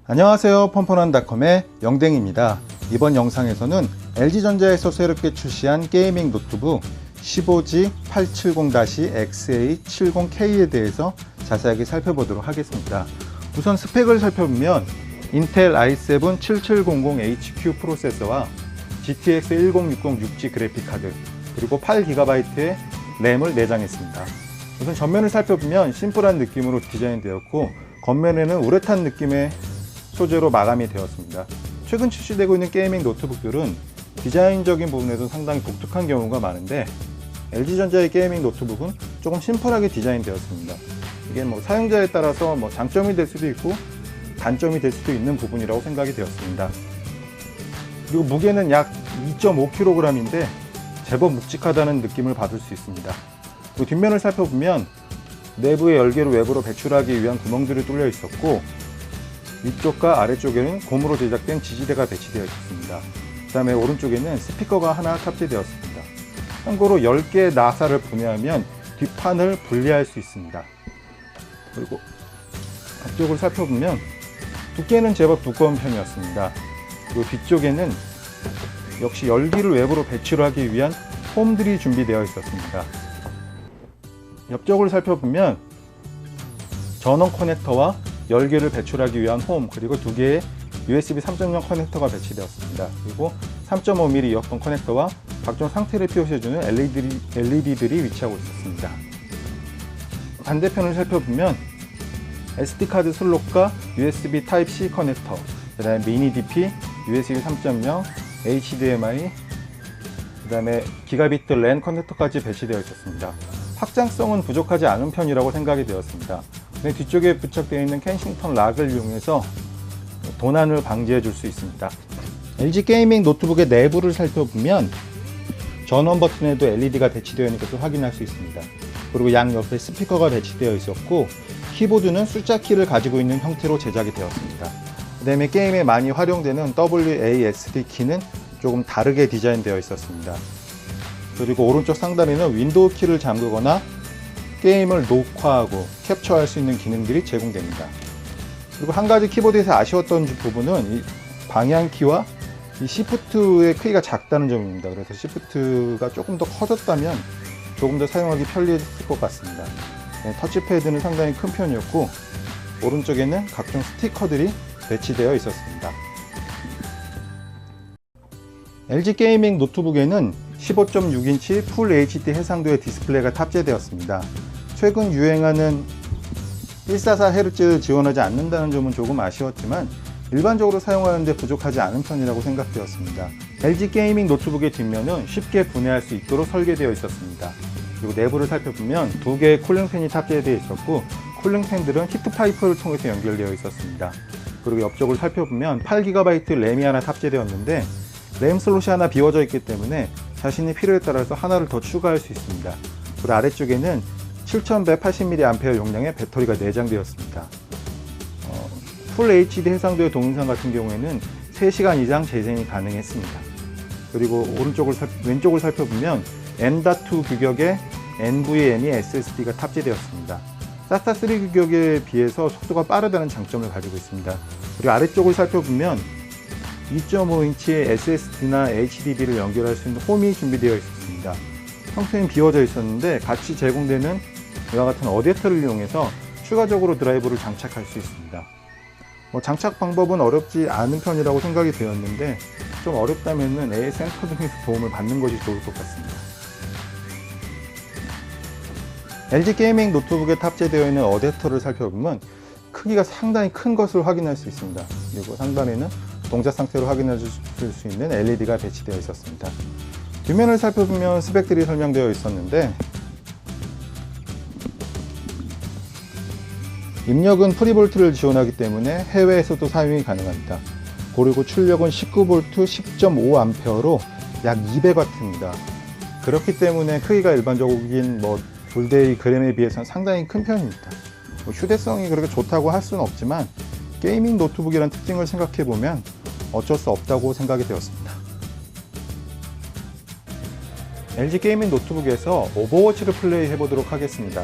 안녕하세요, 펀펀한닷컴의 영댕입니다. 이번 영상에서는 LG전자에서 새롭게 출시한 게이밍 노트북 15G870-XA70K에 대해서 자세하게 살펴보도록 하겠습니다. 우선 스펙을 살펴보면 인텔 i7 7700HQ 프로세서와 GTX 1060 6G 그래픽카드, 그리고 8GB의 램을 내장했습니다. 우선 전면을 살펴보면 심플한 느낌으로 디자인되었고, 겉면에는 우레탄 느낌의 소재로 마감이 되었습니다. 최근 출시되고 있는 게이밍 노트북들은 디자인적인 부분에서 상당히 독특한 경우가 많은데, LG전자의 게이밍 노트북은 조금 심플하게 디자인되었습니다. 이게 사용자에 따라서 장점이 될 수도 있고 단점이 될 수도 있는 부분이라고 생각이 되었습니다. 그리고 무게는 약 2.5kg인데 제법 묵직하다는 느낌을 받을 수 있습니다. 그리고 뒷면을 살펴보면 내부의 열기를 외부로 배출하기 위한 구멍들이 뚫려 있었고, 위쪽과 아래쪽에는 고무로 제작된 지지대가 배치되어 있습니다. 그 다음에 오른쪽에는 스피커가 하나 탑재되었습니다. 참고로 10개의 나사를 분해하면 뒷판을 분리할 수 있습니다. 그리고 앞쪽을 살펴보면 두께는 제법 두꺼운 편이었습니다. 그리고 뒤쪽에는 역시 열기를 외부로 배출하기 위한 홈들이 준비되어 있었습니다. 옆쪽을 살펴보면 전원 커넥터와 열기를 배출하기 위한 홈, 그리고 두 개의 USB 3.0 커넥터가 배치되었습니다. 그리고 3.5mm 이어폰 커넥터와 각종 상태를 표시해주는 LED들이 위치하고 있었습니다. 반대편을 살펴보면 SD카드 슬롯과 USB Type-C 커넥터, 그 다음에 미니 DP, USB 3.0, HDMI, 그 다음에 기가비트 랜 커넥터까지 배치되어 있었습니다. 확장성은 부족하지 않은 편이라고 생각이 되었습니다. 뒤쪽에 부착되어 있는 켄싱턴 락을 이용해서 도난을 방지해 줄 수 있습니다. LG 게이밍 노트북의 내부를 살펴보면 전원 버튼에도 LED가 배치되어 있는 것을 확인할 수 있습니다. 그리고 양옆에 스피커가 배치되어 있었고, 키보드는 숫자 키를 가지고 있는 형태로 제작이 되었습니다. 그 다음에 게임에 많이 활용되는 WASD 키는 조금 다르게 디자인되어 있었습니다. 그리고 오른쪽 상단에는 윈도우 키를 잠그거나 게임을 녹화하고 캡처할 수 있는 기능들이 제공됩니다. 그리고 한 가지 키보드에서 아쉬웠던 부분은 이 방향키와 이 시프트의 크기가 작다는 점입니다. 그래서 시프트가 조금 더 커졌다면 조금 더 사용하기 편리했을 것 같습니다. 터치패드는 상당히 큰 편이었고, 오른쪽에는 각종 스티커들이 배치되어 있었습니다. LG 게이밍 노트북에는 15.6인치 풀 HD 해상도의 디스플레이가 탑재되었습니다. 최근 유행하는 144Hz 지원하지 않는다는 점은 조금 아쉬웠지만 일반적으로 사용하는데 부족하지 않은 편이라고 생각되었습니다. LG 게이밍 노트북의 뒷면은 쉽게 분해할 수 있도록 설계되어 있었습니다. 그리고 내부를 살펴보면 두 개의 쿨링팬이 탑재되어 있었고, 쿨링팬들은 히트파이프를 통해서 연결되어 있었습니다. 그리고 옆쪽을 살펴보면 8GB 램이 하나 탑재되었는데, 램 슬롯이 하나 비워져 있기 때문에 자신의 필요에 따라서 하나를 더 추가할 수 있습니다. 그리고 아래쪽에는 7180mAh 용량의 배터리가 내장되었습니다. 풀 HD 해상도의 동영상 같은 경우에는 3시간 이상 재생이 가능했습니다. 그리고 왼쪽을 살펴보면 M.2 규격의 NVMe SSD가 탑재되었습니다. SATA 3 규격에 비해서 속도가 빠르다는 장점을 가지고 있습니다. 그리고 아래쪽을 살펴보면 2.5인치의 SSD나 HDD를 연결할 수 있는 홈이 준비되어 있었습니다. 형태는 비워져 있었는데 같이 제공되는 이와 같은 어댑터를 이용해서 추가적으로 드라이버를 장착할 수 있습니다. 장착 방법은 어렵지 않은 편이라고 생각이 되었는데, 좀 어렵다면 AS 센터 등에서 도움을 받는 것이 좋을 것 같습니다. LG 게이밍 노트북에 탑재되어 있는 어댑터를 살펴보면 크기가 상당히 큰 것을 확인할 수 있습니다. 그리고 상단에는 동작 상태로 확인해 줄 수 있는 LED가 배치되어 있었습니다. 뒷면을 살펴보면 스펙들이 설명되어 있었는데, 입력은 프리볼트를 지원하기 때문에 해외에서도 사용이 가능합니다. 그리고 출력은 19V 10.5A로 약 200W입니다. 그렇기 때문에 크기가 일반적인 불대의 그램에 비해서는 상당히 큰 편입니다. 휴대성이 그렇게 좋다고 할 수는 없지만 게이밍 노트북이라는 특징을 생각해 보면 어쩔 수 없다고 생각이 되었습니다. LG 게이밍 노트북에서 오버워치를 플레이해 보도록 하겠습니다.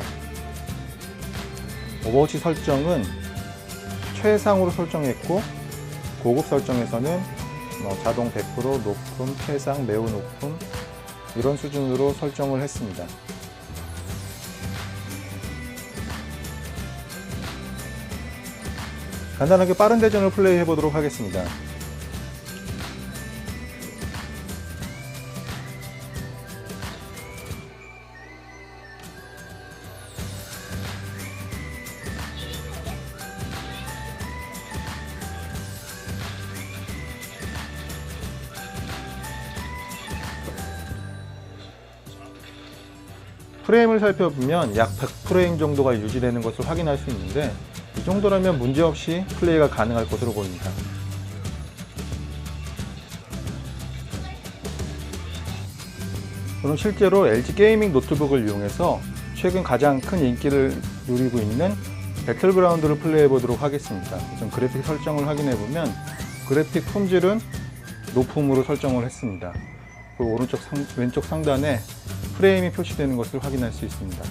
오버워치 설정은 최상으로 설정했고, 고급 설정에서는 자동 100%, 높음, 최상, 매우 높음 이런 수준으로 설정을 했습니다. 간단하게 빠른 대전을 플레이 해보도록 하겠습니다. 프레임을 살펴보면 약 100프레임 정도가 유지되는 것을 확인할 수 있는데, 이 정도라면 문제없이 플레이가 가능할 것으로 보입니다. 저는 실제로 LG 게이밍 노트북을 이용해서 최근 가장 큰 인기를 누리고 있는 배틀그라운드를 플레이해 보도록 하겠습니다. 우선 그래픽 설정을 확인해 보면 그래픽 품질은 높음으로 설정을 했습니다. 그리고 왼쪽 상단에 프레임이 표시되는 것을 확인할 수 있습니다.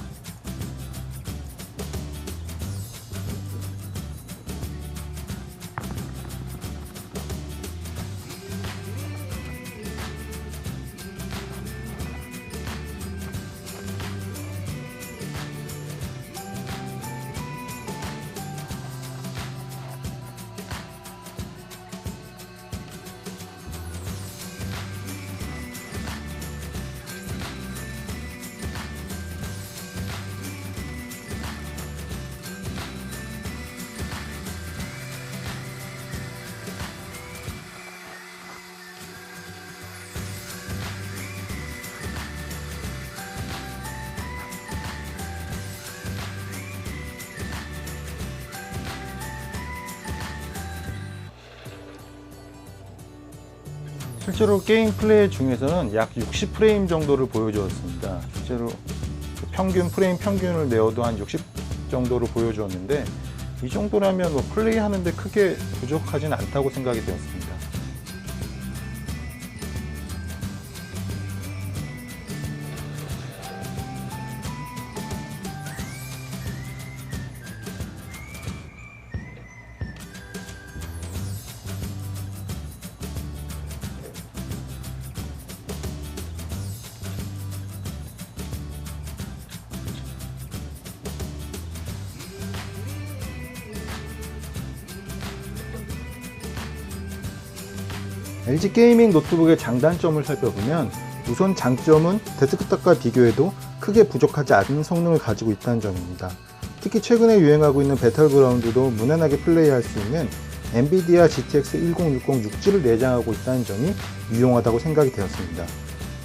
실제로 게임 플레이 중에서는 약 60프레임 정도를 보여주었습니다. 실제로 프레임 평균을 내어도 한 60 정도로 보여주었는데, 이 정도라면 플레이 하는데 크게 부족하진 않다고 생각이 되었습니다. LG 게이밍 노트북의 장단점을 살펴보면, 우선 장점은 데스크탑과 비교해도 크게 부족하지 않은 성능을 가지고 있다는 점입니다. 특히 최근에 유행하고 있는 배틀그라운드도 무난하게 플레이할 수 있는 엔비디아 GTX 1060 6G를 내장하고 있다는 점이 유용하다고 생각이 되었습니다.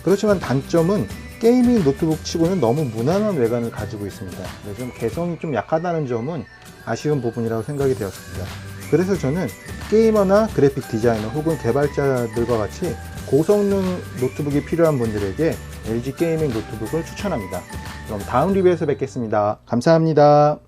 그렇지만 단점은 게이밍 노트북 치고는 너무 무난한 외관을 가지고 있습니다. 좀 개성이 좀 약하다는 점은 아쉬운 부분이라고 생각이 되었습니다. 그래서 저는 게이머나 그래픽 디자이너 혹은 개발자들과 같이 고성능 노트북이 필요한 분들에게 LG 게이밍 노트북을 추천합니다. 그럼 다음 리뷰에서 뵙겠습니다. 감사합니다.